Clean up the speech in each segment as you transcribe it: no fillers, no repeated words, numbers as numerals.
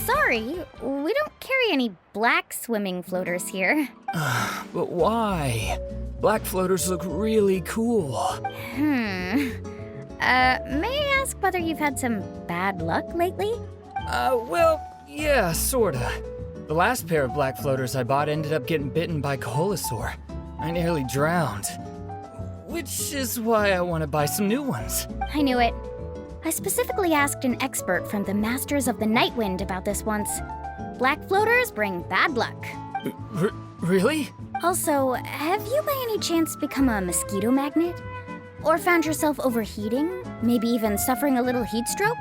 sorry, we don't carry any black swimming floaters here. But why? Black floaters look really cool. May I ask whether you've had some bad luck lately? Well, yeah, sorta. The last pair of black floaters I bought ended up getting bitten by Koholosaur. I nearly drowned. Which is why I want to buy some new ones. I knew it. I specifically asked an expert from the Masters of the Nightwind about this once. Black floaters bring bad luck. Really? Also, have you by any chance become a mosquito magnet? Or found yourself overheating? Maybe even suffering a little heat stroke?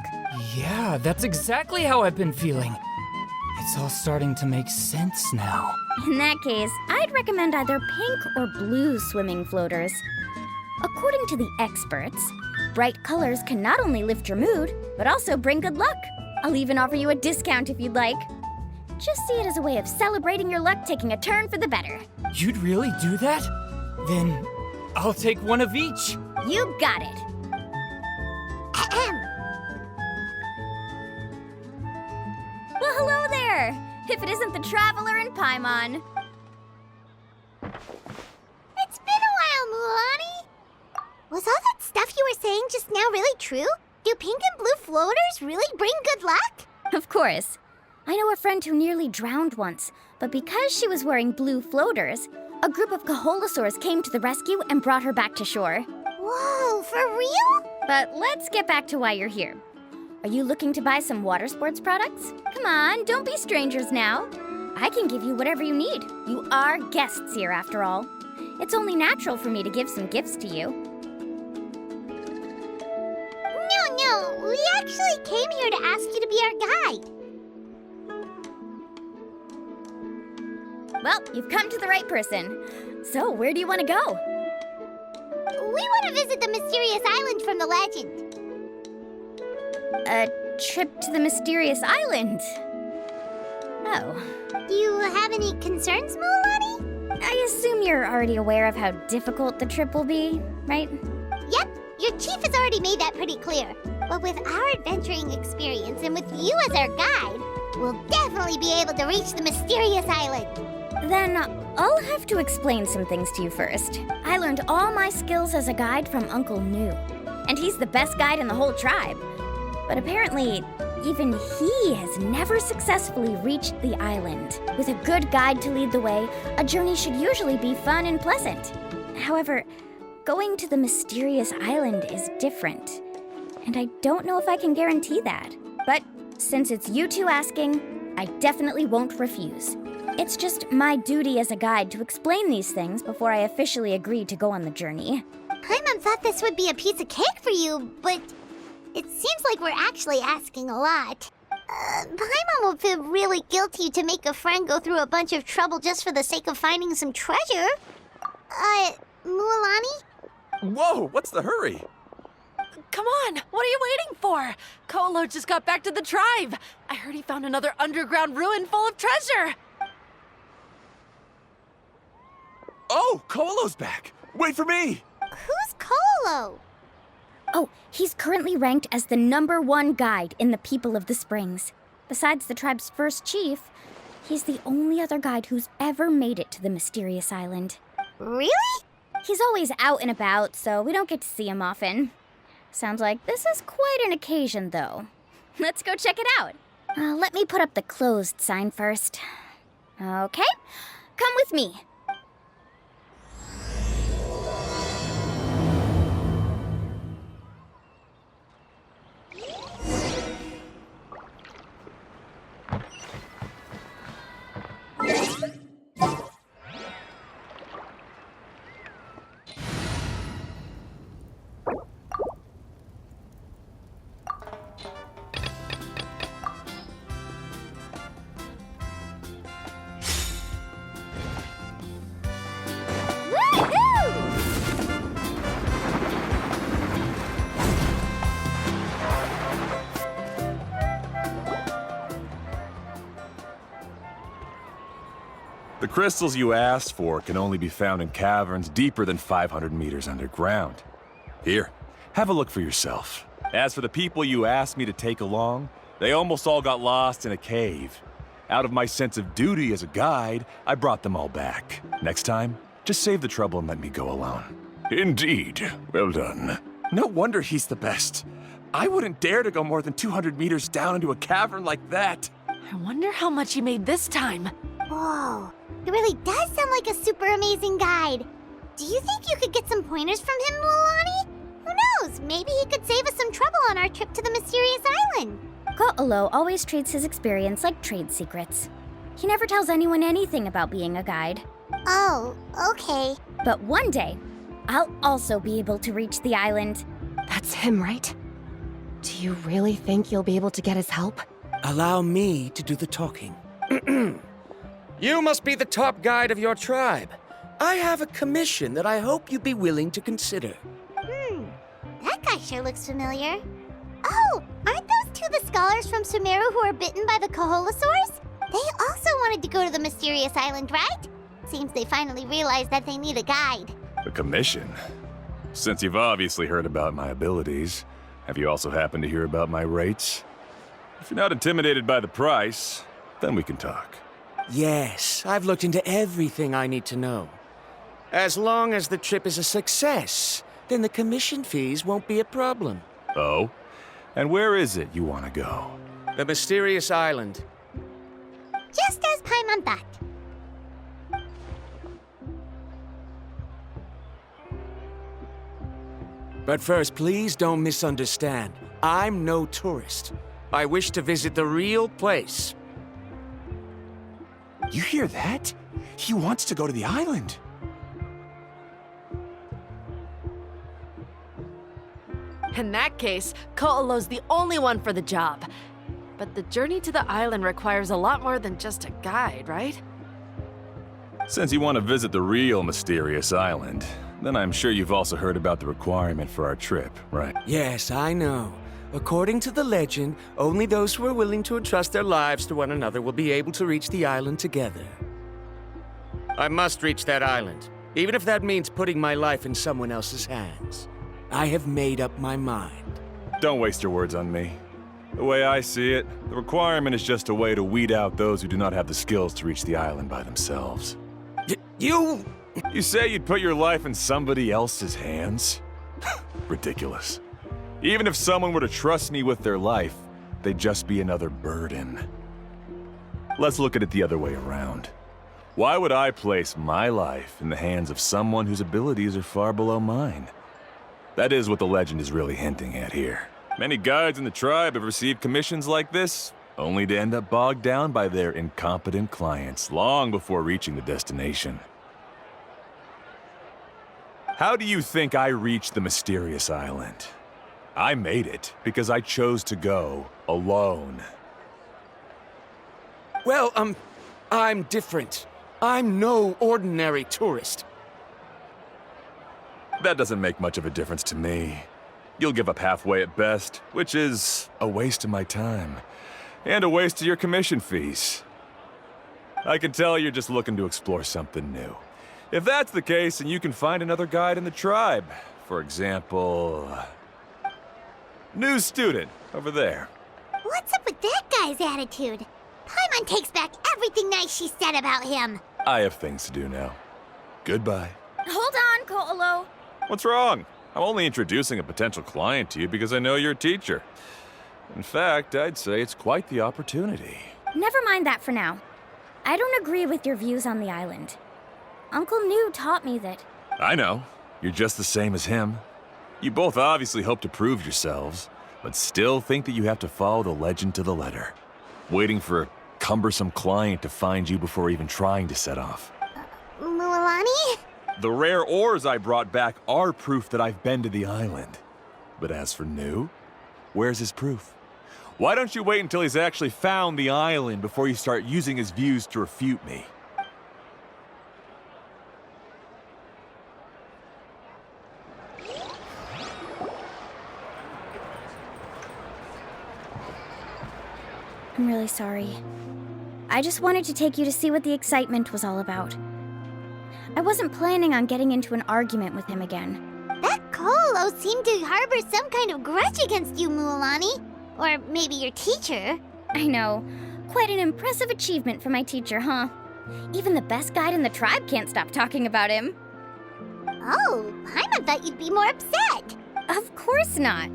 Yeah, that's exactly how I've been feeling. It's all starting to make sense now. In that case, I'd recommend either pink or blue swimming floaters. According to the experts, bright colors can not only lift your mood, but also bring good luck. I'll even offer you a discount if you'd like. Just see it as a way of celebrating your luck taking a turn for the better. You'd really do that? Then I'll take one of each. You got it. Well, hello there! If it isn't the Traveler in Paimon. It's been a while, Mualani. Was all that stuff you were saying just now really true? Do pink and blue floaters really bring good luck? Of course. I know a friend who nearly drowned once, but because she was wearing blue floaters, a group of Koholosaurs came to the rescue and brought her back to shore. Whoa, for real? But let's get back to why you're here. Are you looking to buy some water sports products? Come on, don't be strangers now. I can give you whatever you need. You are guests here, after all. It's only natural for me to give some gifts to you. No, we actually came here to ask you to be our guide. Well, you've come to the right person. So, where do you want to go? We want to visit the mysterious island from the legend. A trip to the mysterious island? Oh. Do you have any concerns, Mualani? I assume you're already aware of how difficult the trip will be, right? Yep, your chief has already made that pretty clear. But with our adventuring experience and with you as our guide, we'll definitely be able to reach the mysterious island. Then I'll have to explain some things to you first. I learned all my skills as a guide from Uncle Nu, and he's the best guide in the whole tribe. But apparently, even he has never successfully reached the island. With a good guide to lead the way, a journey should usually be fun and pleasant. However, going to the mysterious island is different, and I don't know if I can guarantee that. But since it's you two asking, I definitely won't refuse. It's just my duty as a guide to explain these things before I officially agree to go on the journey. Paimon thought this would be a piece of cake for you, but it seems like we're actually asking a lot. Paimon will feel really guilty to make a friend go through a bunch of trouble just for the sake of finding some treasure. Mualani? Whoa, what's the hurry? Come on, what are you waiting for? Kolo just got back to the tribe. I heard he found another underground ruin full of treasure. Oh, Kolo's back. Wait for me. Who's Kolo? Oh, he's currently ranked as the #1 guide in the People of the Springs. Besides the tribe's first chief, he's the only other guide who's ever made it to the mysterious island. Really? He's always out and about, so we don't get to see him often. Sounds like this is quite an occasion, though. Let's go check it out. Let me put up the closed sign first. Okay, come with me. The crystals you asked for can only be found in caverns deeper than 500 meters underground. Here, have a look for yourself. As for the people you asked me to take along, They almost all got lost in a cave. Out of my sense of duty as a guide, I brought them all back. Next time, just save the trouble and let me go alone. Indeed. Well done. No wonder he's the best. I wouldn't dare to go more than 200 meters down into a cavern like that. I wonder how much he made this time. Whoa, it really does sound like a super amazing guide. Do you think you could get some pointers from him, Mualani? Who knows, maybe he could save us some trouble on our trip to the mysterious island. Ko'olo always treats his experience like trade secrets. He never tells anyone anything about being a guide. Oh, okay. But one day, I'll also be able to reach the island. That's him, right? Do you really think you'll be able to get his help? Allow me to do the talking. You must be the top guide of your tribe. I have a commission that I hope you'd be willing to consider. That guy sure looks familiar. Oh, aren't those two the scholars from Sumeru who were bitten by the Koholosaurs? They also wanted to go to the mysterious island, right? Seems they finally realized that they need a guide. A commission? Since you've obviously heard about my abilities, have you also happened to hear about my rates? If you're not intimidated by the price, then we can talk. Yes, I've looked into everything I need to know. As long as the trip is a success, then the commission fees won't be a problem. Oh? And where is it you want to go? The mysterious island. Just as Paimon thought. But first, please don't misunderstand. I'm no tourist. I wish to visit the real place. You hear that? He wants to go to the island. In that case, Ko'olo's the only one for the job. But the journey to the island requires a lot more than just a guide, right? Since you want to visit the real mysterious island, then I'm sure you've also heard about the requirement for our trip, right? Yes, I know. According to the legend, only those who are willing to entrust their lives to one another will be able to reach the island together. I must reach that island, even if that means putting my life in someone else's hands. I have made up my mind. Don't waste your words on me. The way I see it, the requirement is just a way to weed out those who do not have the skills to reach the island by themselves. You say you'd put your life in somebody else's hands? Ridiculous. Even if someone were to trust me with their life, they'd just be another burden. Let's look at it the other way around. Why would I place my life in the hands of someone whose abilities are far below mine? That is what the legend is really hinting at here. Many guides in the tribe have received commissions like this, only to end up bogged down by their incompetent clients long before reaching the destination. How do you think I reached the mysterious island? I made it because I chose to go alone. Well, I'm different. I'm no ordinary tourist. That doesn't make much of a difference to me. You'll give up halfway at best, which is a waste of my time. And a waste of your commission fees. I can tell you're just looking to explore something new. If that's the case, then you can find another guide in the tribe. For example... new student, over there. What's up with that guy's attitude? Paimon takes back everything nice she said about him. I have things to do now. Goodbye. Hold on, Ko'olo. What's wrong? I'm only introducing a potential client to you because I know you're a teacher. In fact, I'd say it's quite the opportunity. Never mind that for now. I don't agree with your views on the island. Uncle New taught me that. I know. You're just the same as him. You both obviously hope to prove yourselves, but still think that you have to follow the legend to the letter. Waiting for a cumbersome client to find you before even trying to set off. Mualani? The rare ores I brought back are proof that I've been to the island. But as for New, where's his proof? Why don't you wait until he's actually found the island before you start using his views to refute me? I'm really sorry. I just wanted to take you to see what the excitement was all about. I wasn't planning on getting into an argument with him again. That Ko'olo seemed to harbor some kind of grudge against you, Mualani. Or maybe your teacher. I know. Quite an impressive achievement for my teacher, huh? Even the best guide in the tribe can't stop talking about him. Oh, Paimon thought you'd be more upset. Of course not.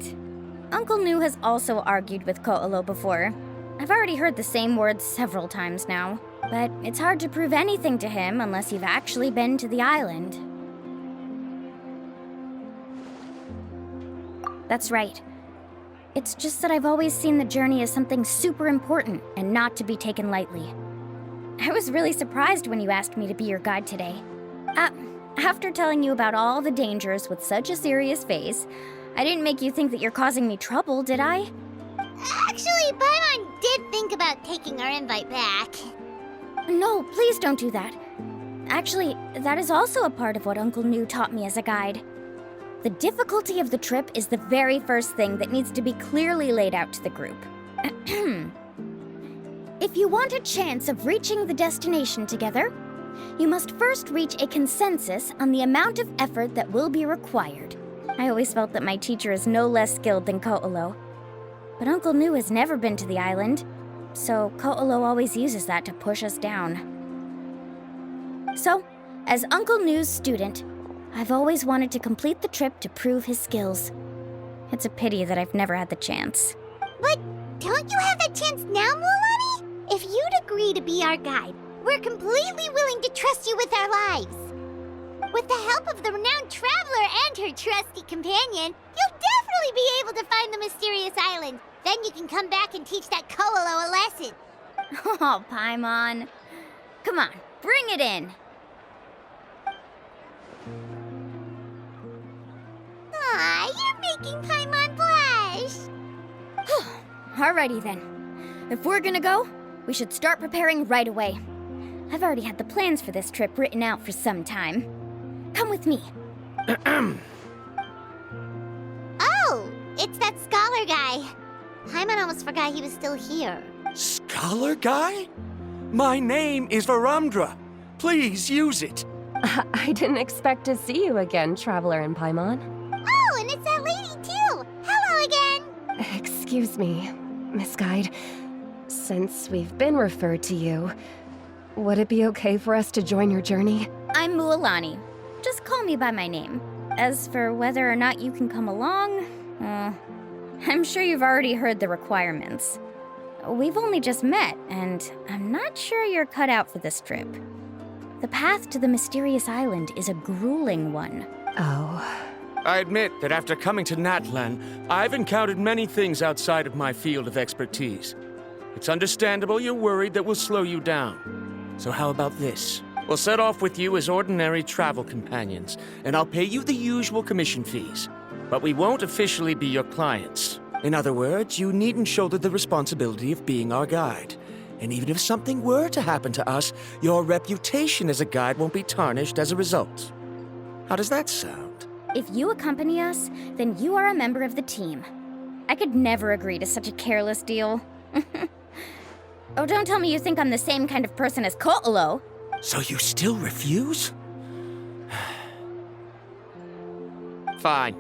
Uncle Nu has also argued with Ko'olo before. I've already heard the same words several times now. But it's hard to prove anything to him unless you've actually been to the island. That's right. It's just that I've always seen the journey as something super important and not to be taken lightly. I was really surprised when you asked me to be your guide today. After telling you about all the dangers with such a serious face, I didn't make you think that you're causing me trouble, did I? Actually, Paimon did think about taking our invite back. No, please don't do that. Actually, that is also a part of what Uncle Nu taught me as a guide. The difficulty of the trip is the very first thing that needs to be clearly laid out to the group. If you want a chance of reaching the destination together, you must first reach a consensus on the amount of effort that will be required. I always felt that my teacher is no less skilled than Ko'olo. But Uncle Nu has never been to the island, so Ko'olo always uses that to push us down. So, as Uncle Nu's student, I've always wanted to complete the trip to prove his skills. It's a pity that I've never had the chance. But don't you have that chance now, Mualani? If you'd agree to be our guide, we're completely willing to trust you with our lives. With the help of the renowned traveler and her trusty companion, you'll definitely be able to find the mysterious island. Then you can come back and teach that Ko'olo a lesson. Oh, Paimon. Come on, bring it in. Aw, you're making Paimon blush. Alrighty then. If we're gonna go, we should start preparing right away. I've already had the plans for this trip written out for some time. Come with me. Oh, it's that scholar guy. Paimon almost forgot he was still here. Scholar guy? My name is Varamdra. Please use it. I didn't expect to see you again, Traveler in Paimon. Oh, and it's that lady too. Hello again. Excuse me, Miss Guide. Since we've been referred to you, would it be okay for us to join your journey? I'm Mualani. Just call me by my name. As for whether or not you can come along, I'm sure you've already heard the requirements. We've only just met, and I'm not sure you're cut out for this trip. The path to the mysterious island is a grueling one. Oh. I admit that after coming to Natlan, I've encountered many things outside of my field of expertise. It's understandable you're worried that we'll slow you down. So how about this? We'll set off with you as ordinary travel companions, and I'll pay you the usual commission fees. But we won't officially be your clients. In other words, you needn't shoulder the responsibility of being our guide. And even if something were to happen to us, your reputation as a guide won't be tarnished as a result. How does that sound? If you accompany us, then you are a member of the team. I could never agree to such a careless deal. Oh, don't tell me you think I'm the same kind of person as Ko'olo. So you still refuse? Fine.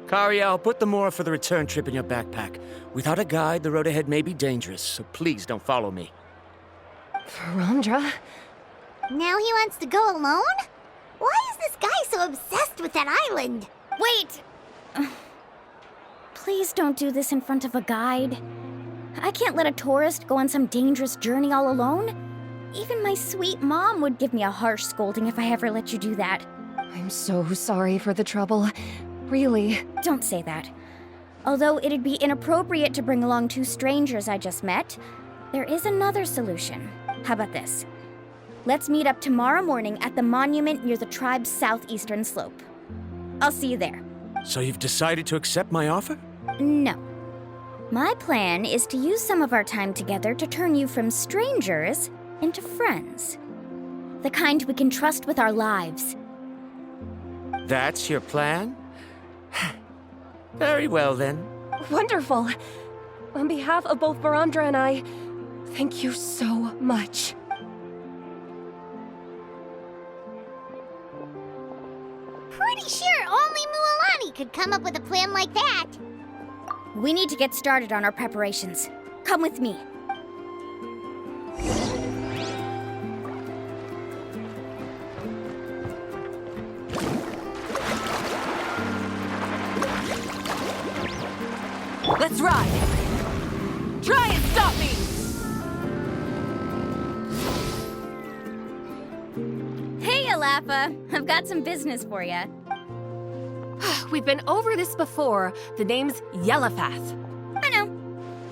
Kariel, put the more for the return trip in your backpack. Without a guide, the road ahead may be dangerous, so please don't follow me. Varamdra? Now he wants to go alone? Why is this guy so obsessed with that island? Wait! Please don't do this in front of a guide. I can't let a tourist go on some dangerous journey all alone. Even my sweet mom would give me a harsh scolding if I ever let you do that. I'm so sorry for the trouble. Really. Don't say that. Although it'd be inappropriate to bring along two strangers I just met, there is another solution. How about this? Let's meet up tomorrow morning at the monument near the tribe's southeastern slope. I'll see you there. So you've decided to accept my offer? No. My plan is to use some of our time together to turn you from strangers into friends. The kind we can trust with our lives. That's your plan? Very well, then. Wonderful. On behalf of both Varamdra and I, thank you so much. Pretty sure only Mualani could come up with a plan like that. We need to get started on our preparations. Come with me. Let's ride! Try and stop me! Hey, Alafa. I've got some business for you. We've been over this before. The name's Yellowfath. I know.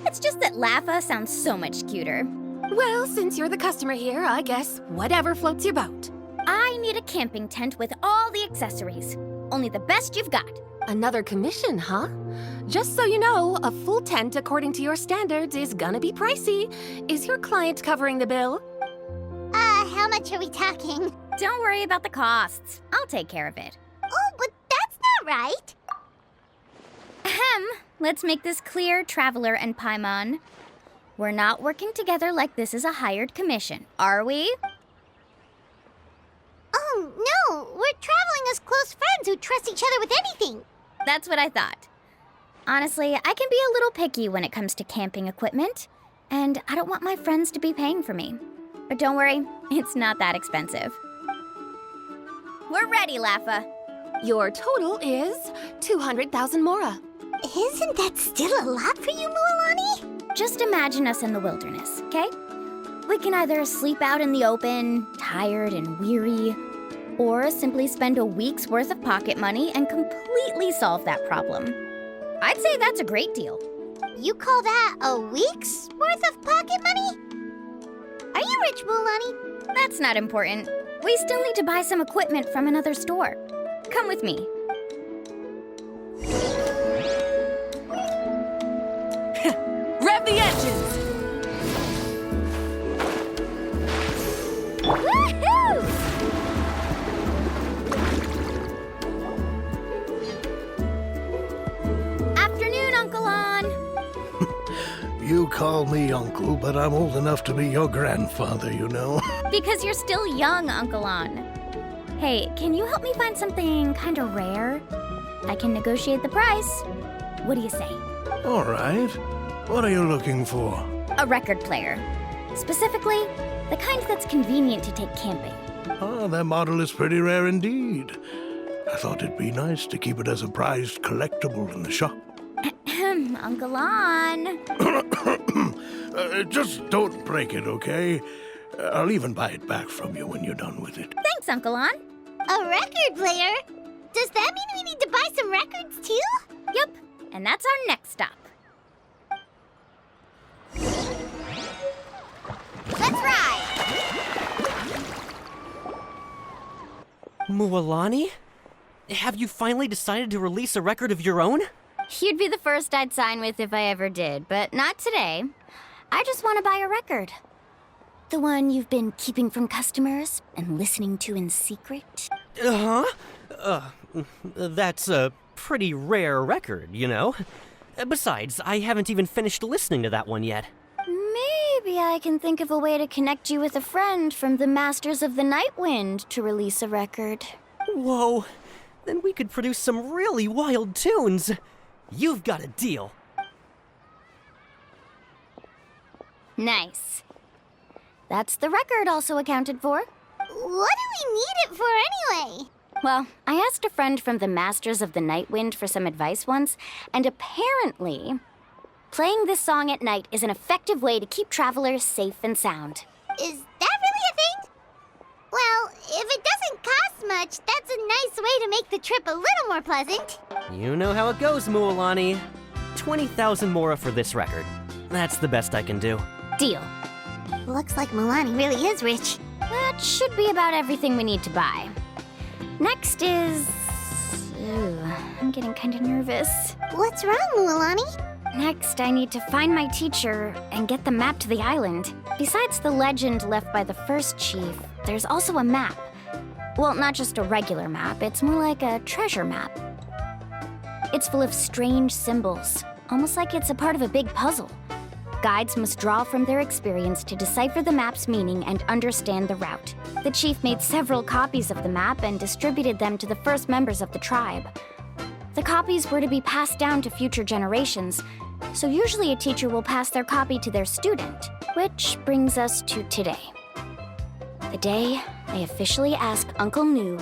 It's just that Lafa sounds so much cuter. Well, since you're the customer here, I guess whatever floats your boat. I need a camping tent with all the accessories. Only the best you've got. Another commission, huh? Just so you know, a full tent according to your standards is gonna be pricey. Is your client covering the bill? How much are we talking? Don't worry about the costs. I'll take care of it. Oh, but that's not right. Ahem. Let's make this clear, Traveler and Paimon. We're not working together like this is a hired commission, are we? Oh, no. We're traveling as close friends who trust each other with anything. That's what I thought. Honestly, I can be a little picky when it comes to camping equipment, and I don't want my friends to be paying for me. But don't worry, it's not that expensive. We're ready, Lafa. Your total is 200,000 mora. Isn't that still a lot for you, Mualani? Just imagine us in the wilderness, okay? We can either sleep out in the open, tired and weary, or simply spend a week's worth of pocket money and completely solve that problem. I'd say that's a great deal. You call that a week's worth of pocket money? Are you rich, Mualani? That's not important. We still need to buy some equipment from another store. Come with me. Rev the engines! Woohoo! Afternoon, Uncle On. You call me uncle, but I'm old enough to be your grandfather, you know. Because you're still young, Uncle On. Hey, can you help me find something kind of rare? I can negotiate the price. What do you say? All right. What are you looking for? A record player. Specifically, the kind that's convenient to take camping. Ah, that model is pretty rare indeed. I thought it'd be nice to keep it as a prized collectible in the shop. Uncle On. Just don't break it, okay? I'll even buy it back from you when you're done with it. Thanks, Uncle On. A record player? Does that mean we need to buy some records too? Yep, and that's our next stop. Let's ride! Mualani? Have you finally decided to release a record of your own? You'd be the first I'd sign with if I ever did, but not today. I just want to buy a record. The one you've been keeping from customers and listening to in secret. That's a pretty rare record, you know? Besides, I haven't even finished listening to that one yet. Maybe I can think of a way to connect you with a friend from the Masters of the Night Wind to release a record. Whoa, then we could produce some really wild tunes. You've got a deal. Nice. That's the record also accounted for. What do we need it for anyway? Well, I asked a friend from the Masters of the Night Wind for some advice once, and apparently, playing this song at night is an effective way to keep travelers safe and sound. Is that really a thing? Well, if it doesn't cost much, that's a nice way to make the trip a little more pleasant. You know how it goes, Mualani. 20,000 mora for this record. That's the best I can do. Deal. Looks like Mualani really is rich. That should be about everything we need to buy. Next is... Ooh, I'm getting kind of nervous. What's wrong, Mualani? Next, I need to find my teacher and get the map to the island. Besides the legend left by the first chief, there's also a map. Well, not just a regular map, it's more like a treasure map. It's full of strange symbols, almost like it's a part of a big puzzle. Guides must draw from their experience to decipher the map's meaning and understand the route. The chief made several copies of the map and distributed them to the first members of the tribe. The copies were to be passed down to future generations, So usually a teacher will pass their copy to their student, which brings us to today. The day I officially ask Uncle Nu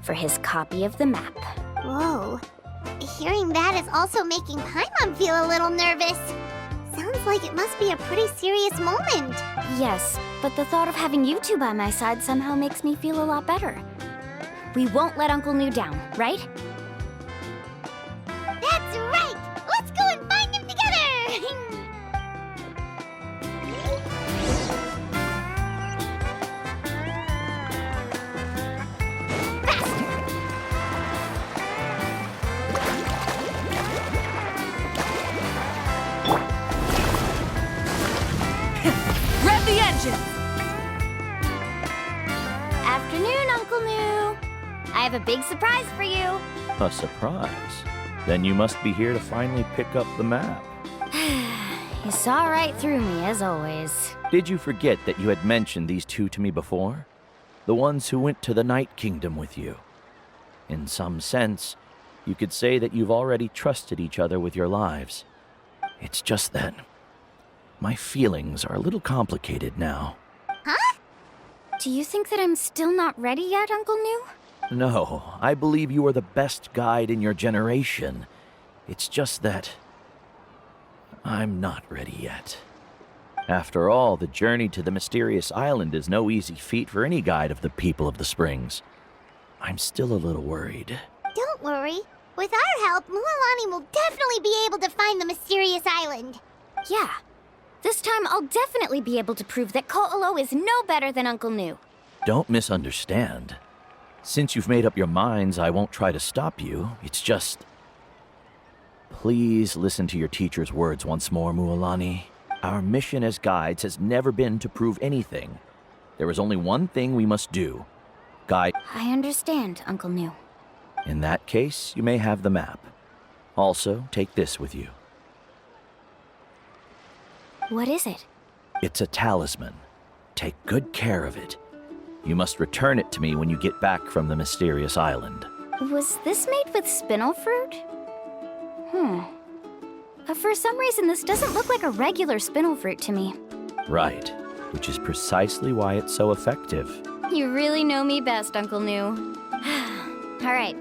for his copy of the map. Whoa. Hearing that is also making Paimon feel a little nervous. Sounds like it must be a pretty serious moment. Yes, but the thought of having you two by my side somehow makes me feel a lot better. We won't let Uncle Nu down, right? That's right! Let's go and find him together! Rev the engine! Afternoon, Uncle Nu. I have a big surprise for you. A surprise? Then you must be here to finally pick up the map. You saw right through me, as always. Did you forget that you had mentioned these two to me before? The ones who went to the Night Kingdom with you. In some sense, you could say that you've already trusted each other with your lives. It's just that my feelings are a little complicated now. Do you think that I'm still not ready yet, Uncle Nu? No, I believe you are the best guide in your generation. It's just that I'm not ready yet. After all, the journey to the mysterious island is no easy feat for any guide of the people of the Springs. I'm still a little worried. Don't worry. With our help, Mualani will definitely be able to find the mysterious island. Yeah. This time I'll definitely be able to prove that Ko'olo is no better than Uncle Nu. Don't misunderstand. Since you've made up your minds, I won't try to stop you. It's just... Please listen to your teacher's words once more, Mualani. Our mission as guides has never been to prove anything. There is only one thing we must do. Guide... I understand, Uncle Nu. In that case, you may have the map. Also, take this with you. What is it? It's a talisman. Take good care of it. You must return it to me when you get back from the mysterious island. Was this made with spinel fruit? For some reason, this doesn't look like a regular spinel fruit to me. Right, which is precisely why it's so effective. You really know me best, Uncle Nu. All right.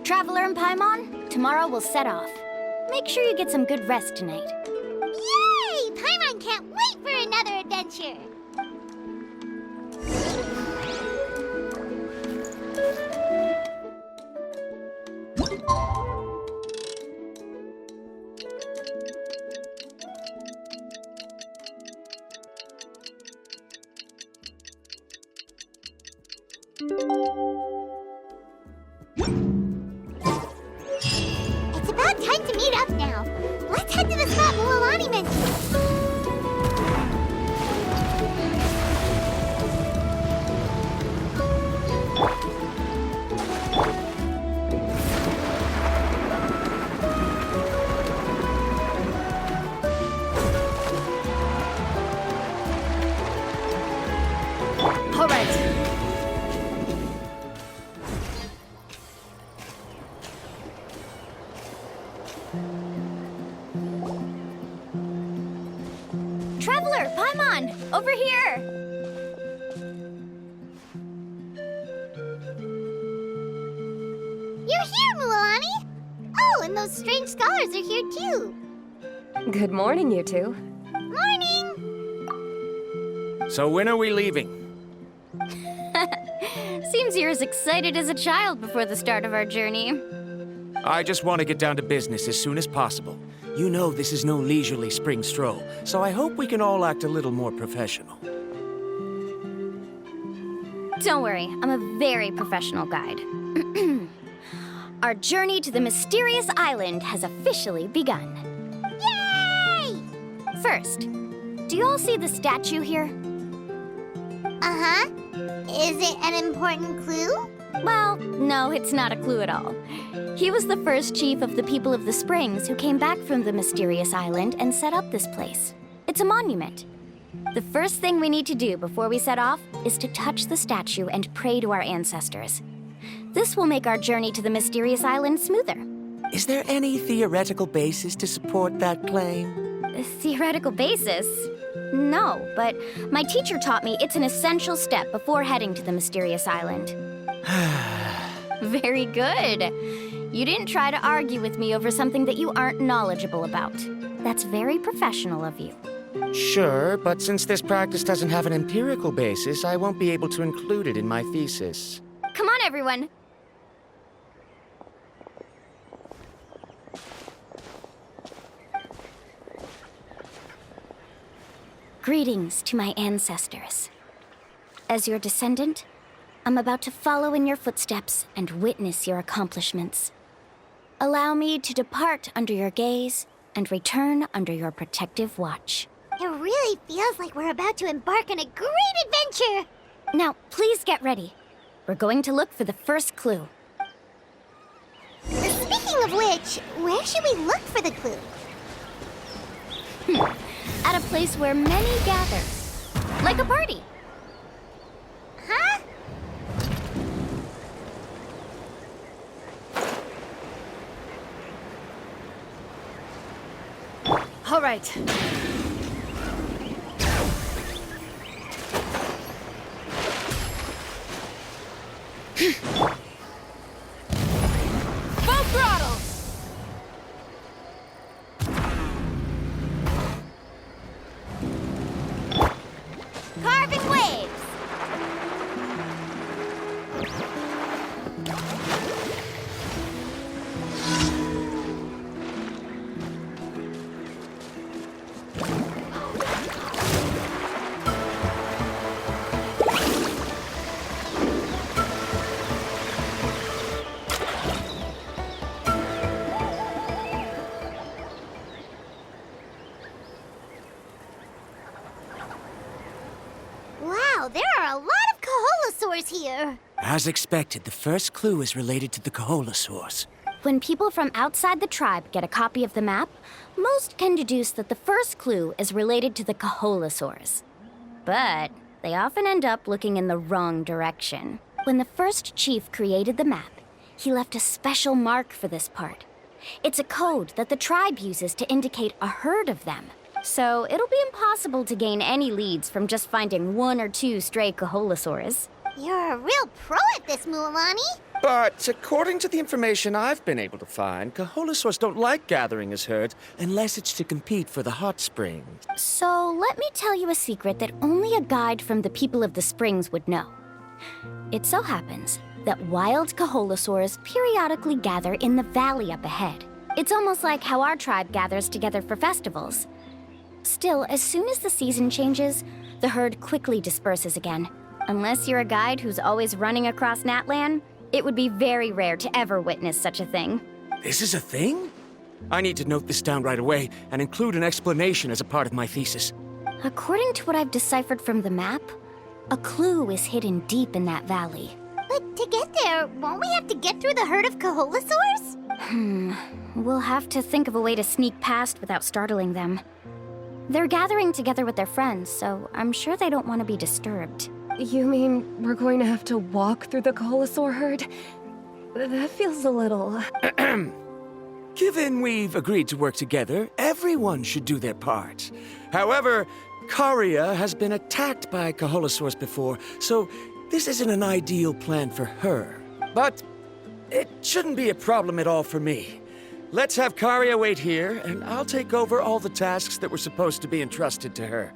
Traveler and Paimon, tomorrow we'll set off. Make sure you get some good rest tonight. Yay! Paimon can't wait for another adventure! It's about time to meet up now. Let's head to the spot Mualani mentioned. All right. Traveler, Paimon, over here! You're here, Mualani! Oh, and those strange scholars are here too. Good morning, you two. Morning! So when are we leaving? Seems you're as excited as a child before the start of our journey. I just want to get down to business as soon as possible. You know this is no leisurely spring stroll, so I hope we can all act a little more professional. Don't worry, I'm a very professional guide. Our journey to the mysterious island has officially begun. Yay! First, do you all see the statue here? Uh-huh. Is it an important clue? Well, no, it's not a clue at all. He was the first chief of the people of the Springs who came back from the mysterious island and set up this place. It's a monument. The first thing we need to do before we set off is to touch the statue and pray to our ancestors. This will make our journey to the mysterious island smoother. Is there any theoretical basis to support that claim? A theoretical basis? No, but my teacher taught me it's an essential step before heading to the mysterious island. Very good. You didn't try to argue with me over something that you aren't knowledgeable about. That's very professional of you. Sure, but since this practice doesn't have an empirical basis, I won't be able to include it in my thesis. Come on, everyone. Greetings to my ancestors. As your descendant, I'm about to follow in your footsteps and witness your accomplishments. Allow me to depart under your gaze and return under your protective watch. It really feels like we're about to embark on a great adventure! Now, please get ready. We're going to look for the first clue. Speaking of which, where should we look for the clue? At a place where many gather. Like a party. Huh? All right. Full throttle! Carving waves! Wow, there are a lot of Kaholosaurs here! As expected, the first clue is related to the Kaholosaurs. When people from outside the tribe get a copy of the map, most can deduce that the first clue is related to the Kaholosaurs. But they often end up looking in the wrong direction. When the first chief created the map, he left a special mark for this part. It's a code that the tribe uses to indicate a herd of them. So it'll be impossible to gain any leads from just finding one or two stray Kaholosaurs. You're a real pro at this, Mualani! But according to the information I've been able to find, Kaholosaurs don't like gathering as herds unless it's to compete for the hot springs. So let me tell you a secret that only a guide from the people of the springs would know. It so happens that wild Kaholosaurs periodically gather in the valley up ahead. It's almost like how our tribe gathers together for festivals. Still, as soon as the season changes, the herd quickly disperses again. Unless you're a guide who's always running across Natlan, it would be very rare to ever witness such a thing. This is a thing? I need to note this down right away and include an explanation as a part of my thesis. According to what I've deciphered from the map, a clue is hidden deep in that valley. But to get there, won't we have to get through the herd of Kaholosaurs? We'll have to think of a way to sneak past without startling them. They're gathering together with their friends, so I'm sure they don't want to be disturbed. You mean we're going to have to walk through the Kaholosaur herd? That feels a little... Given we've agreed to work together, everyone should do their part. However, Karia has been attacked by Kaholosaurs before, so this isn't an ideal plan for her. But it shouldn't be a problem at all for me. Let's have Karia wait here, and I'll take over all the tasks that were supposed to be entrusted to her.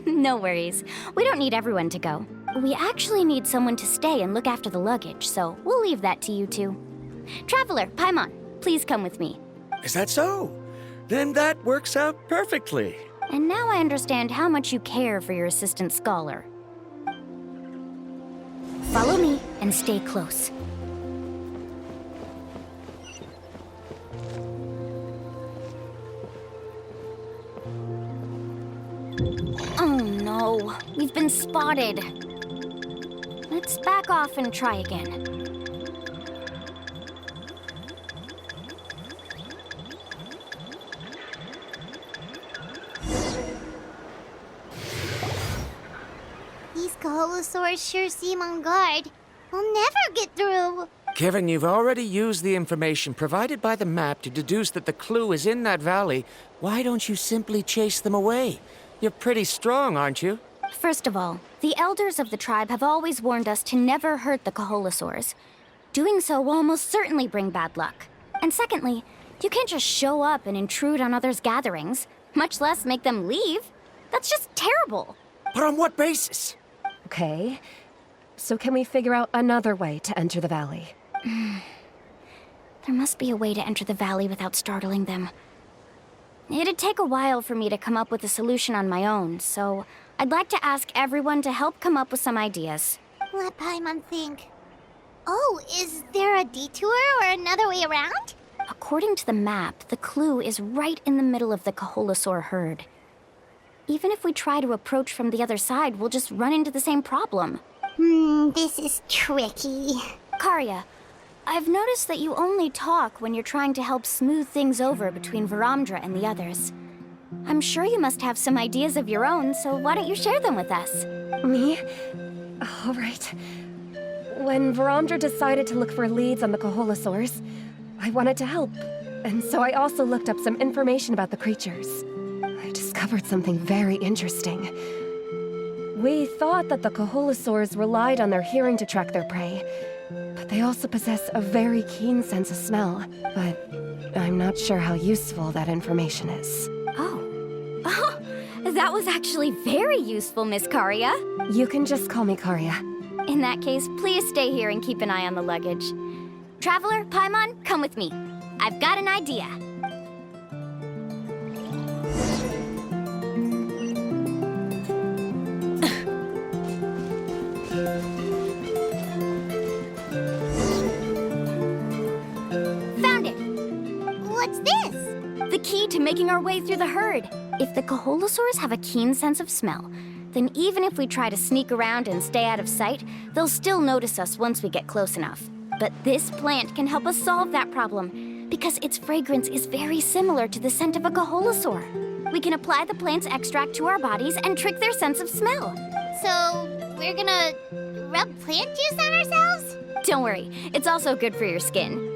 No worries. We don't need everyone to go. We actually need someone to stay and look after the luggage, so we'll leave that to you two. Traveler, Paimon, please come with me. Is that so? Then that works out perfectly. And now I understand how much you care for your assistant scholar. Follow me and stay close. Oh no, we've been spotted. Let's back off and try again. These Kaholosaurs sure seem on guard. We'll never get through. Given you've already used the information provided by the map to deduce that the clue is in that valley, why don't you simply chase them away? You're pretty strong, aren't you? First of all, the elders of the tribe have always warned us to never hurt the Kaholasaurs. Doing so will almost certainly bring bad luck. And secondly, you can't just show up and intrude on others' gatherings, much less make them leave. That's just terrible. But on what basis? Okay. So can we figure out another way to enter the valley? There must be a way to enter the valley without startling them. It'd take a while for me to come up with a solution on my own, so I'd like to ask everyone to help come up with some ideas. Let Paimon think. Oh, is there a detour or another way around? According to the map, the clue is right in the middle of the Kaholasaur herd. Even if we try to approach from the other side, we'll just run into the same problem. This is tricky. Karya, I've noticed that you only talk when you're trying to help smooth things over between Varamdra and the others. I'm sure you must have some ideas of your own, so why don't you share them with us? Me? All right. When Varamdra decided to look for leads on the Kaholasaurs, I wanted to help. And so I also looked up some information about the creatures. I discovered something very interesting. We thought that the Kaholasaurs relied on their hearing to track their prey, but they also possess a very keen sense of smell. But I'm not sure how useful that information is. Oh, that was actually very useful, Miss Karya. You can just call me Karya. In that case, please stay here and keep an eye on the luggage. Traveler, Paimon, come with me. I've got an idea. Found it! What's this? The key to making our way through the herd. If the Kaholasaurs have a keen sense of smell, then even if we try to sneak around and stay out of sight, they'll still notice us once we get close enough. But this plant can help us solve that problem, because its fragrance is very similar to the scent of a Kaholasaur. We can apply the plant's extract to our bodies and trick their sense of smell. So, we're gonna rub plant juice on ourselves? Don't worry, it's also good for your skin.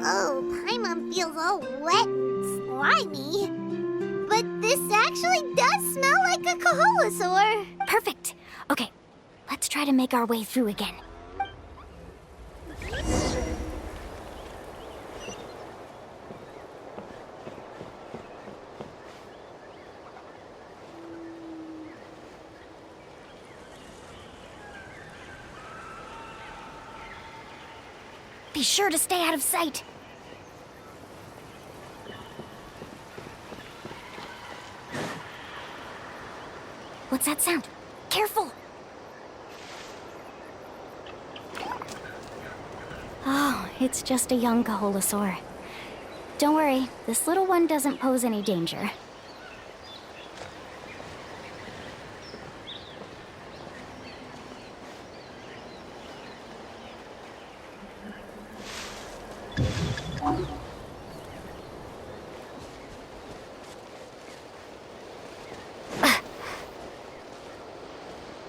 Oh, Paimon feels all wet and slimy. But this actually does smell like a Kaholasaur. Perfect. Okay, let's try to make our way through again. Be sure to stay out of sight. What's that sound? Careful! Oh, it's just a young Kaholasaur. Don't worry, this little one doesn't pose any danger.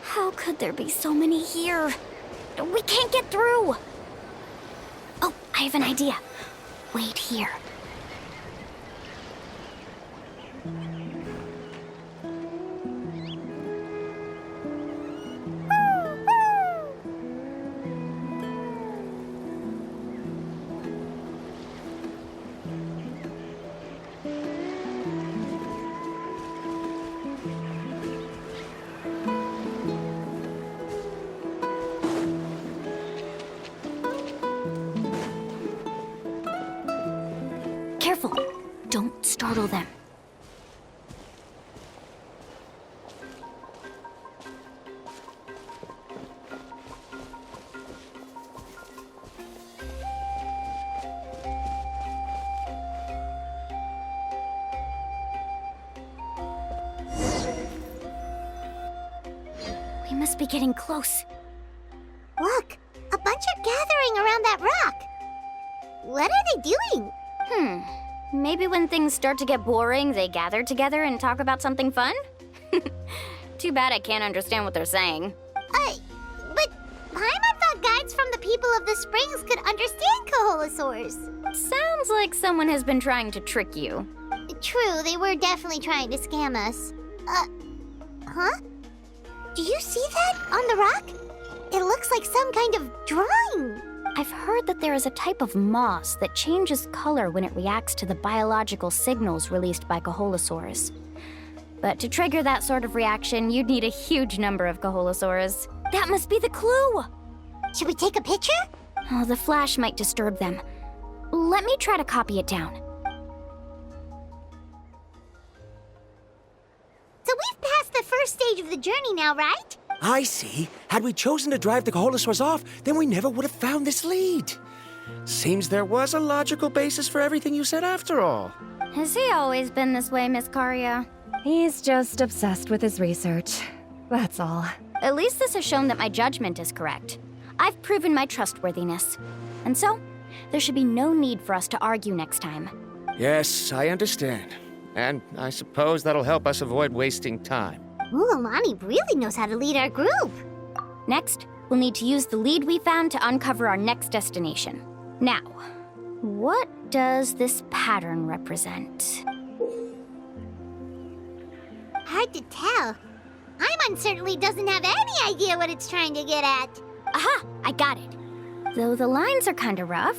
How could there be so many here? We can't get through! Oh, I have an idea. Wait here. Careful. Don't startle them. We must be getting close. Look, a bunch are gathering around that rock. What are they doing? Maybe when things start to get boring, they gather together and talk about something fun? Too bad I can't understand what they're saying. Paimon thought guides from the people of the springs could understand Kaholosaurs. Sounds like someone has been trying to trick you. True, they were definitely trying to scam us. Huh? Do you see that on the rock? It looks like some kind of drawing. I've heard that there is a type of moss that changes color when it reacts to the biological signals released by Kaholosaurs. But to trigger that sort of reaction, you'd need a huge number of Kaholosaurs. That must be the clue! Should we take a picture? Oh, the flash might disturb them. Let me try to copy it down. So we've passed the first stage of the journey now, right? I see. Had we chosen to drive the Kaholosaurs off, then we never would have found this lead. Seems there was a logical basis for everything you said after all. Has he always been this way, Miss Karya? He's just obsessed with his research. That's all. At least this has shown that my judgment is correct. I've proven my trustworthiness. And so, there should be no need for us to argue next time. Yes, I understand. And I suppose that'll help us avoid wasting time. Mualani really knows how to lead our group. Next, we'll need to use the lead we found to uncover our next destination. Now, what does this pattern represent? Hard to tell. Paimon certainly doesn't have any idea what it's trying to get at. Aha! I got it. Though the lines are kinda rough,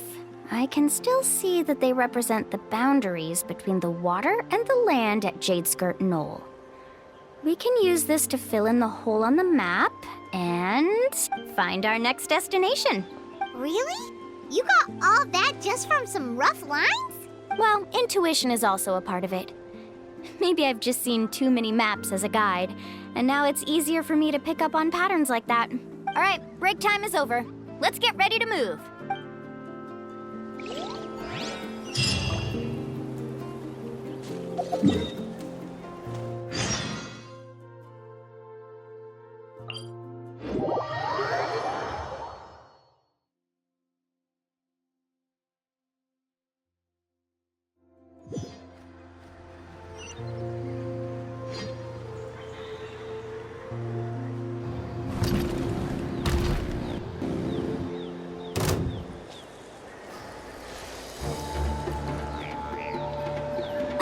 I can still see that they represent the boundaries between the water and the land at Jadeskirt Knoll. We can use this to fill in the hole on the map and find our next destination. Really? You got all that just from some rough lines? Well, intuition is also a part of it. Maybe I've just seen too many maps as a guide, and now it's easier for me to pick up on patterns like that. All right, break time is over. Let's get ready to move.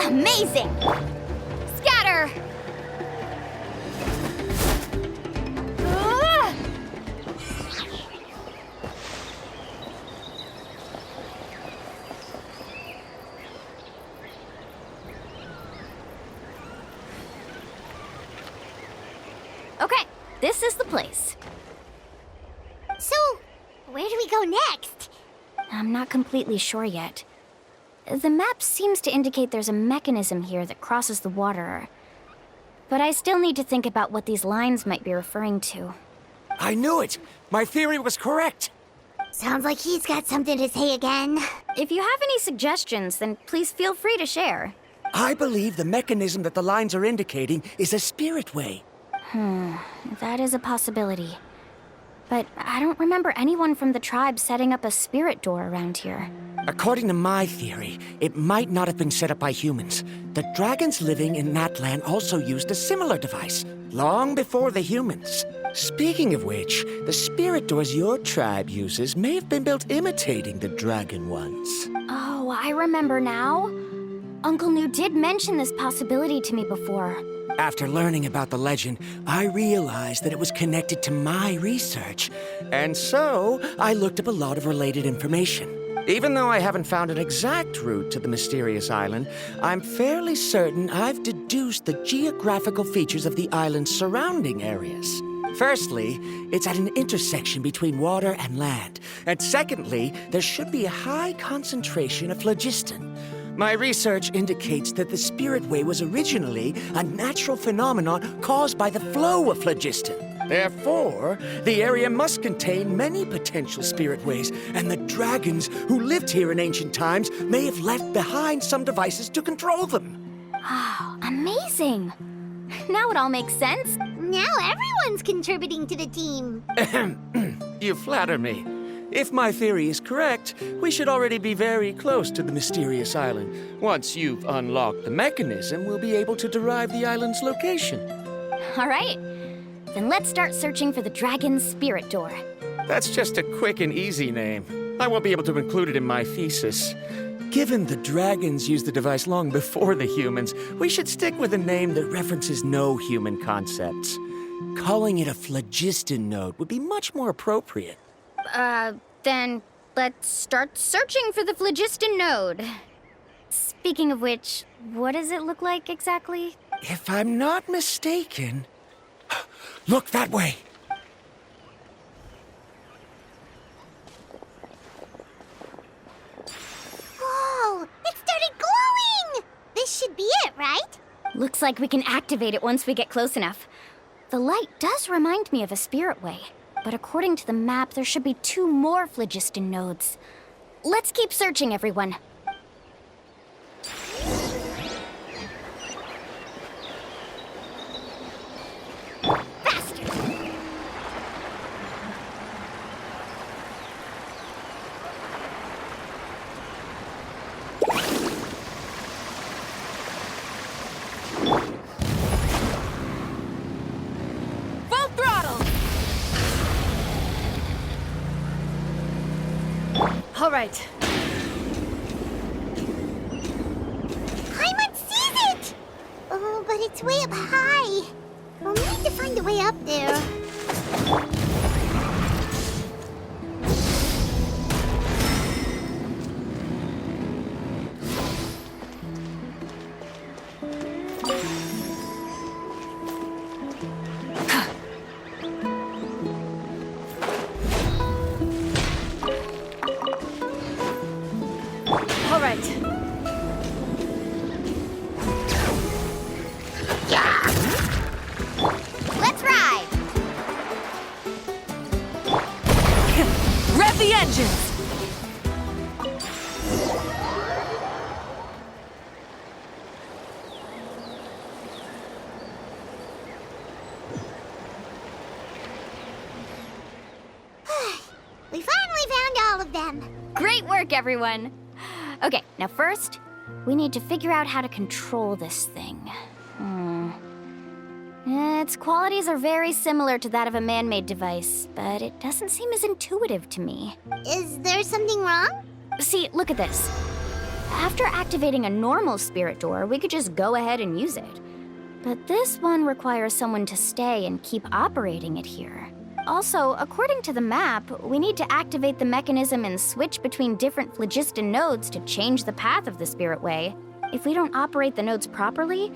Amazing! Scatter! Ah! Okay, this is the place. So, where do we go next? I'm not completely sure yet. The map seems to indicate there's a mechanism here that crosses the water. But I still need to think about what these lines might be referring to. I knew it! My theory was correct! Sounds like he's got something to say again. If you have any suggestions, then please feel free to share. I believe the mechanism that the lines are indicating is a spirit way. That is a possibility. But I don't remember anyone from the tribe setting up a spirit door around here. According to my theory, it might not have been set up by humans. The dragons living in that land also used a similar device, long before the humans. Speaking of which, the spirit doors your tribe uses may have been built imitating the dragon ones. Oh, I remember now. Uncle New did mention this possibility to me before. After learning about the legend, I realized that it was connected to my research. And so, I looked up a lot of related information. Even though I haven't found an exact route to the mysterious island, I'm fairly certain I've deduced the geographical features of the island's surrounding areas. Firstly, it's at an intersection between water and land. And secondly, there should be a high concentration of phlogiston. My research indicates that the Spirit Way was originally a natural phenomenon caused by the flow of phlogiston. Therefore, the area must contain many potential spirit ways, and the dragons who lived here in ancient times may have left behind some devices to control them. Oh, amazing! Now it all makes sense. Now everyone's contributing to the team. You flatter me. If my theory is correct, we should already be very close to the mysterious island. Once you've unlocked the mechanism, we'll be able to derive the island's location. All right. Then let's start searching for the dragon's spirit door. That's just a quick and easy name. I won't be able to include it in my thesis. Given the dragons used the device long before the humans, we should stick with a name that references no human concepts. Calling it a phlogiston node would be much more appropriate. Then let's start searching for the phlogiston node. Speaking of which, what does it look like exactly? If I'm not mistaken... Look that way! Whoa! It started glowing! This should be it, right? Looks like we can activate it once we get close enough. The light does remind me of a spirit way, but according to the map, there should be 2 more phlogiston nodes. Let's keep searching, everyone. Faster! Full throttle! All right. Paimon sees it! Oh, but it's way up high. We'll need to find a way up there. All right. Let's ride! Rev the engines! We finally found all of them. Great work, everyone! Okay, now first, we need to figure out how to control this thing. Its qualities are very similar to that of a man-made device, but it doesn't seem as intuitive to me. Is there something wrong? See, look at this. After activating a normal spirit door, we could just go ahead and use it. But this one requires someone to stay and keep operating it here. Also, according to the map, we need to activate the mechanism and switch between different phlogiston nodes to change the path of the Spirit Way. If we don't operate the nodes properly,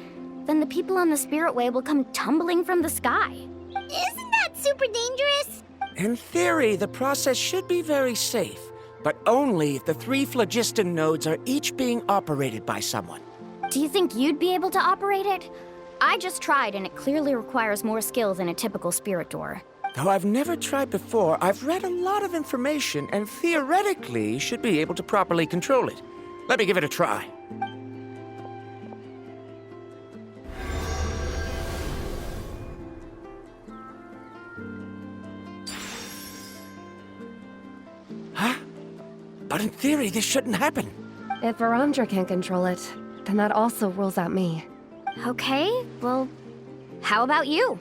then the people on the Spirit Way will come tumbling from the sky. Isn't that super dangerous? In theory, the process should be very safe, but only if the 3 phlogiston nodes are each being operated by someone. Do you think you'd be able to operate it? I just tried, and it clearly requires more skill than a typical spirit door. Though I've never tried before, I've read a lot of information and theoretically should be able to properly control it. Let me give it a try. Huh? But in theory, this shouldn't happen. If Verandra can't control it, then that also rules out me. Okay, well, how about you?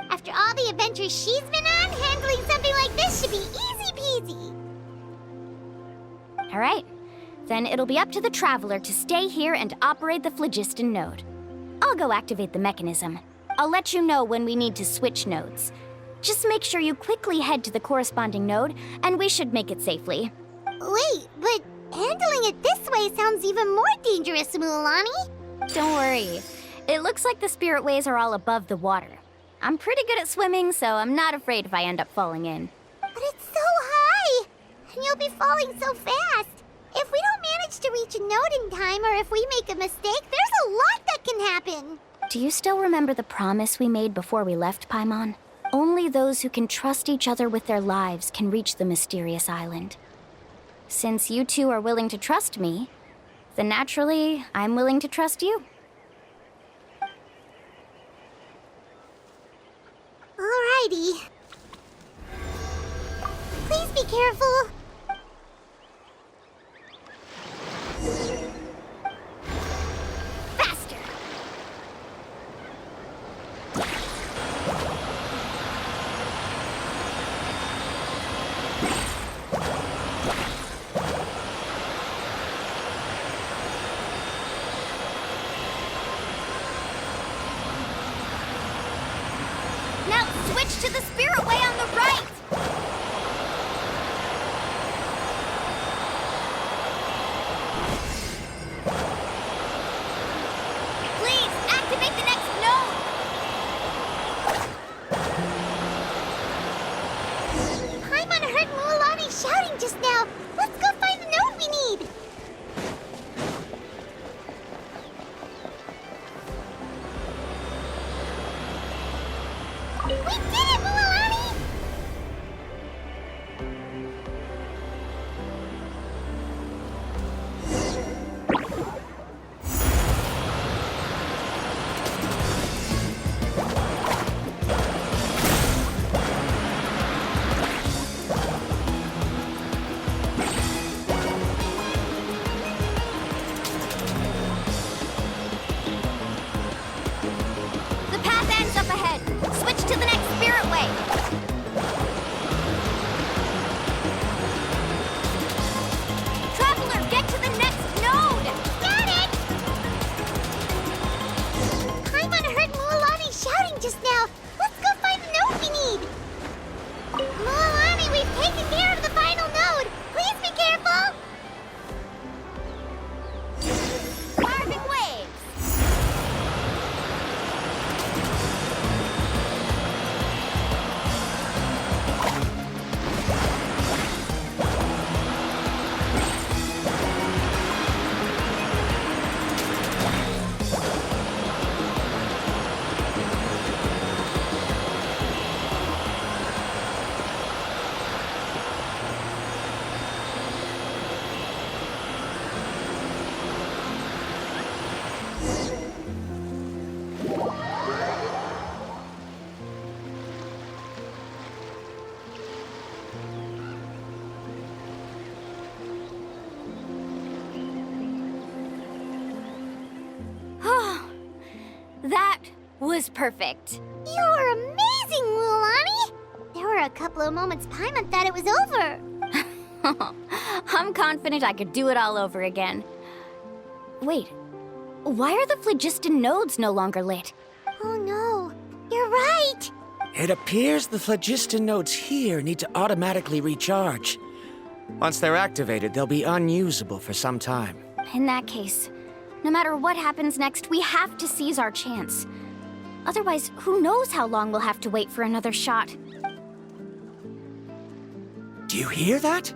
After all the adventures she's been on, handling something like this should be easy peasy. All right, then it'll be up to the Traveler to stay here and operate the phlogiston node. I'll go activate the mechanism. I'll let you know when we need to switch nodes. Just make sure you quickly head to the corresponding node, and we should make it safely. Wait, but handling it this way sounds even more dangerous, Mualani. Don't worry. It looks like the spirit ways are all above the water. I'm pretty good at swimming, so I'm not afraid if I end up falling in. But it's so high, and you'll be falling so fast. If we don't manage to reach a node in time, or if we make a mistake, there's a lot that can happen. Do you still remember the promise we made before we left, Paimon? Only those who can trust each other with their lives can reach the mysterious island. Since you two are willing to trust me, then naturally, I'm willing to trust you. Alrighty. Please be careful. Faster! switch to the spirit way on the right! Please, activate the next node! Paimon heard Mualani shouting just now. Let's go find the node we need. We did it, Mualani! The path ends up ahead. Switch to the next spirit way. Traveler, get to the next node! Got it! Paimon heard Mualani shouting just now. Let's go find the node we need. Mualani, we've taken care of the final node. Please be careful. Carving waves. That was perfect. You're amazing, Mualani! There were a couple of moments Paimon thought it was over. I'm confident I could do it all over again. Wait, why are the phlogiston nodes no longer lit? Oh no, you're right! It appears the phlogiston nodes here need to automatically recharge. Once they're activated, they'll be unusable for some time. In that case, no matter what happens next, we have to seize our chance. Otherwise, who knows how long we'll have to wait for another shot. Do you hear that?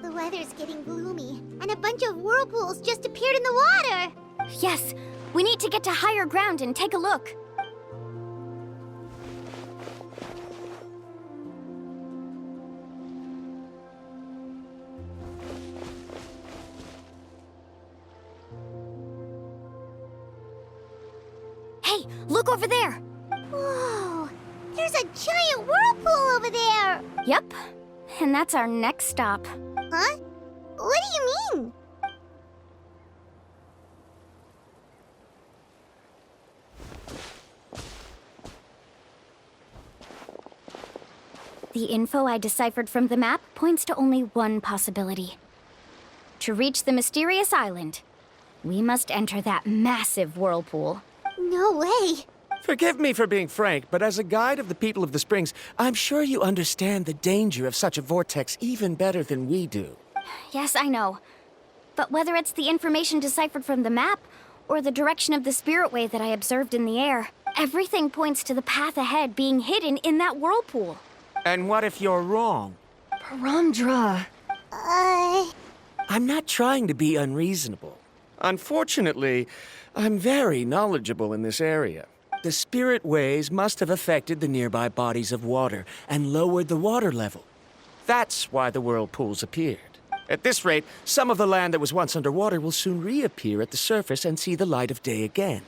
The weather's getting gloomy, and a bunch of whirlpools just appeared in the water! Yes, we need to get to higher ground and take a look. Hey, look over there! Whoa! There's a giant whirlpool over there! Yep, and that's our next stop. Huh? What do you mean? The info I deciphered from the map points to only one possibility. To reach the mysterious island, we must enter that massive whirlpool. No way! Forgive me for being frank, but as a guide of the people of the Springs, I'm sure you understand the danger of such a vortex even better than we do. Yes, I know. But whether it's the information deciphered from the map, or the direction of the spirit way that I observed in the air, everything points to the path ahead being hidden in that whirlpool. And what if you're wrong? Parandra. I'm not trying to be unreasonable. Unfortunately, I'm very knowledgeable in this area. The spirit ways must have affected the nearby bodies of water and lowered the water level. That's why the whirlpools appeared. At this rate, some of the land that was once underwater will soon reappear at the surface and see the light of day again.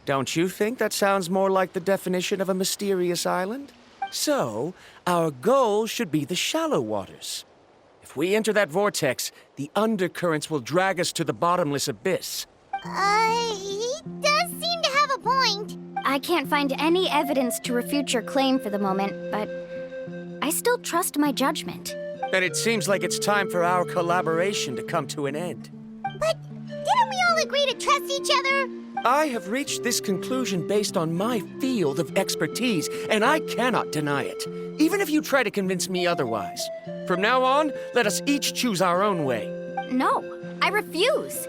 Don't you think that sounds more like the definition of a mysterious island? So, our goal should be the shallow waters. If we enter that vortex, the undercurrents will drag us to the bottomless abyss. He does seem to have a point. I can't find any evidence to refute your claim for the moment, but I still trust my judgment. Then it seems like it's time for our collaboration to come to an end. But didn't we all agree to trust each other? I have reached this conclusion based on my field of expertise, and I cannot deny it, even if you try to convince me otherwise. From now on, let us each choose our own way. No, I refuse.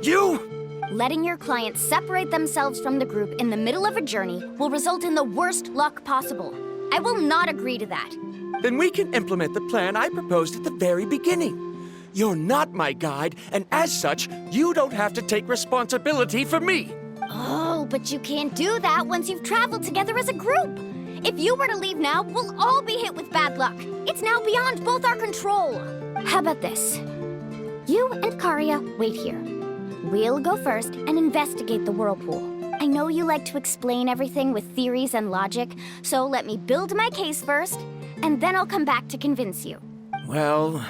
You? Letting your clients separate themselves from the group in the middle of a journey will result in the worst luck possible. I will not agree to that. Then we can implement the plan I proposed at the very beginning. You're not my guide, and as such, you don't have to take responsibility for me. Oh, but you can't do that once you've traveled together as a group. If you were to leave now, we'll all be hit with bad luck. It's now beyond both our control. How about this? You and Karia wait here. We'll go first and investigate the whirlpool. I know you like to explain everything with theories and logic, so let me build my case first, and then I'll come back to convince you. Well,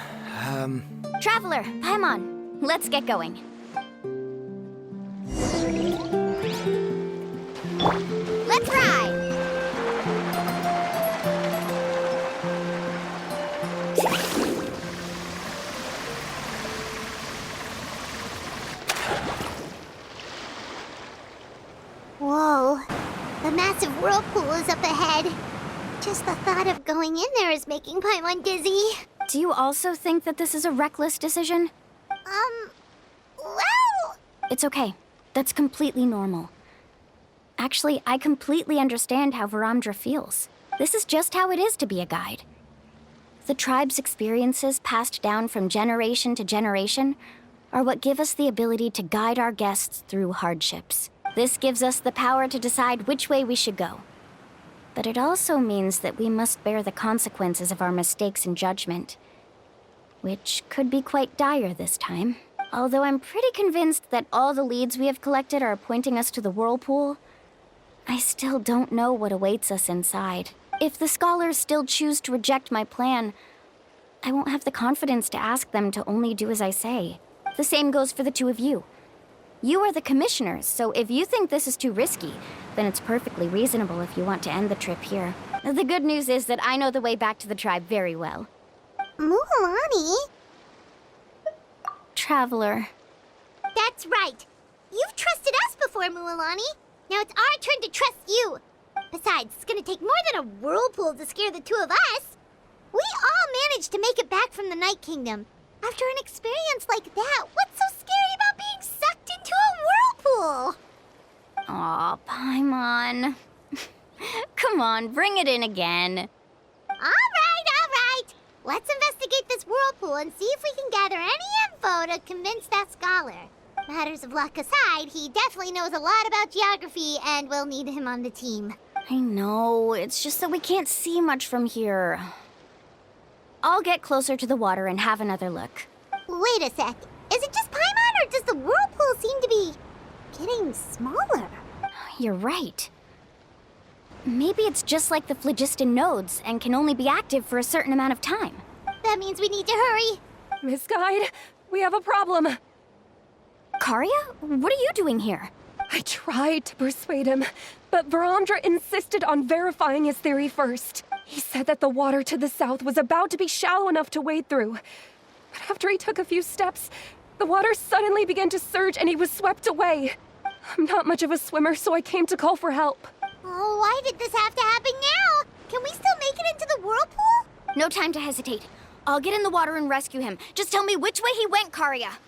Traveler, Paimon, let's get going. Let's ride! Whoa, the massive whirlpool is up ahead. Just the thought of going in there is making Paimon dizzy. Do you also think that this is a reckless decision? Well... It's okay. That's completely normal. Actually, I completely understand how Varamdra feels. This is just how it is to be a guide. The tribe's experiences passed down from generation to generation are what give us the ability to guide our guests through hardships. This gives us the power to decide which way we should go. But it also means that we must bear the consequences of our mistakes and judgment, which could be quite dire this time. Although I'm pretty convinced that all the leads we have collected are pointing us to the whirlpool, I still don't know what awaits us inside. If the scholars still choose to reject my plan, I won't have the confidence to ask them to only do as I say. The same goes for the two of you. You are the commissioners, so if you think this is too risky, then it's perfectly reasonable if you want to end the trip here. The good news is that I know the way back to the tribe very well. Mualani? Traveler. That's right. You've trusted us before, Mualani. Now it's our turn to trust you. Besides, it's gonna take more than a whirlpool to scare the two of us. We all managed to make it back from the Night Kingdom. After an experience like that, what's so scary about being sucked into a whirlpool? Aw, Paimon. Come on, bring it in again. All right. Let's investigate this whirlpool and see if we can gather any info to convince that scholar. Matters of luck aside, he definitely knows a lot about geography, and we'll need him on the team. I know, it's just that we can't see much from here. I'll get closer to the water and have another look. Wait a sec. Is it just Paimon, or does the whirlpool seem to be getting smaller? You're right. Maybe it's just like the phlogiston nodes and can only be active for a certain amount of time. That means we need to hurry. Miss Guide, we have a problem. Karia? What are you doing here? I tried to persuade him, but Varamdra insisted on verifying his theory first. He said that the water to the south was about to be shallow enough to wade through. But after he took a few steps, the water suddenly began to surge and he was swept away. I'm not much of a swimmer, so I came to call for help. Oh, why did this have to happen now? Can we still make it into the whirlpool? No time to hesitate. I'll get in the water and rescue him. Just tell me which way he went, Karia.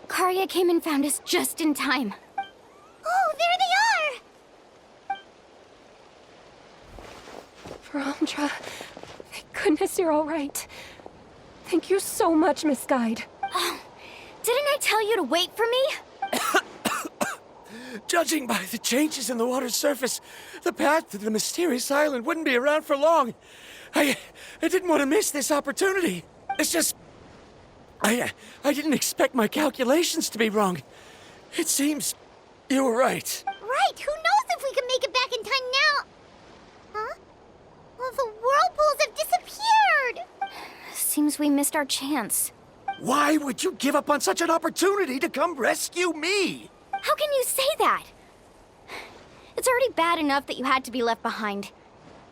Karia came and found us just in time. Oh, there they are! Varamdra, thank goodness you're all right. Thank you so much, Miss Guide. Oh, didn't I tell you to wait for me? Judging by the changes in the water's surface, the path to the mysterious island wouldn't be around for long. I didn't want to miss this opportunity. It's just... I didn't expect my calculations to be wrong. It seems you were right. Right, who knows if we can make it back in time now? Huh? Well, the whirlpools have disappeared! Seems we missed our chance. Why would you give up on such an opportunity to come rescue me? How can you say that? It's already bad enough that you had to be left behind.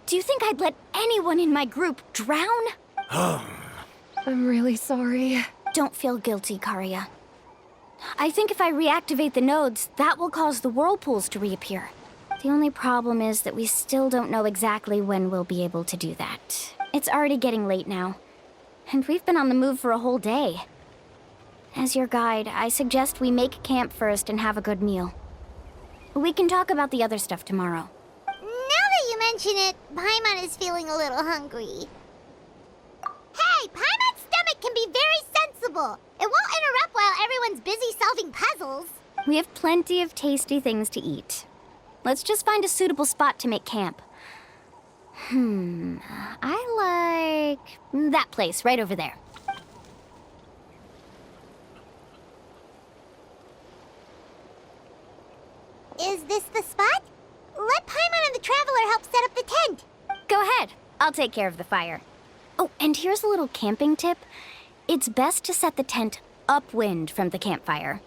Do you think I'd let anyone in my group drown? I'm really sorry. Don't feel guilty, Karia. I think if I reactivate the nodes, that will cause the whirlpools to reappear. The only problem is that we still don't know exactly when we'll be able to do that. It's already getting late now, and we've been on the move for a whole day. As your guide, I suggest we make camp first and have a good meal. We can talk about the other stuff tomorrow. Now that you mention it, Paimon is feeling a little hungry. Hey, Paimon's stomach can be very sensible. It won't interrupt while everyone's busy solving puzzles. We have plenty of tasty things to eat. Let's just find a suitable spot to make camp. I like that place right over there. Is this the spot? Let Paimon and the Traveler help set up the tent. Go ahead. I'll take care of the fire. Oh, and here's a little camping tip. It's best to set the tent upwind from the campfire.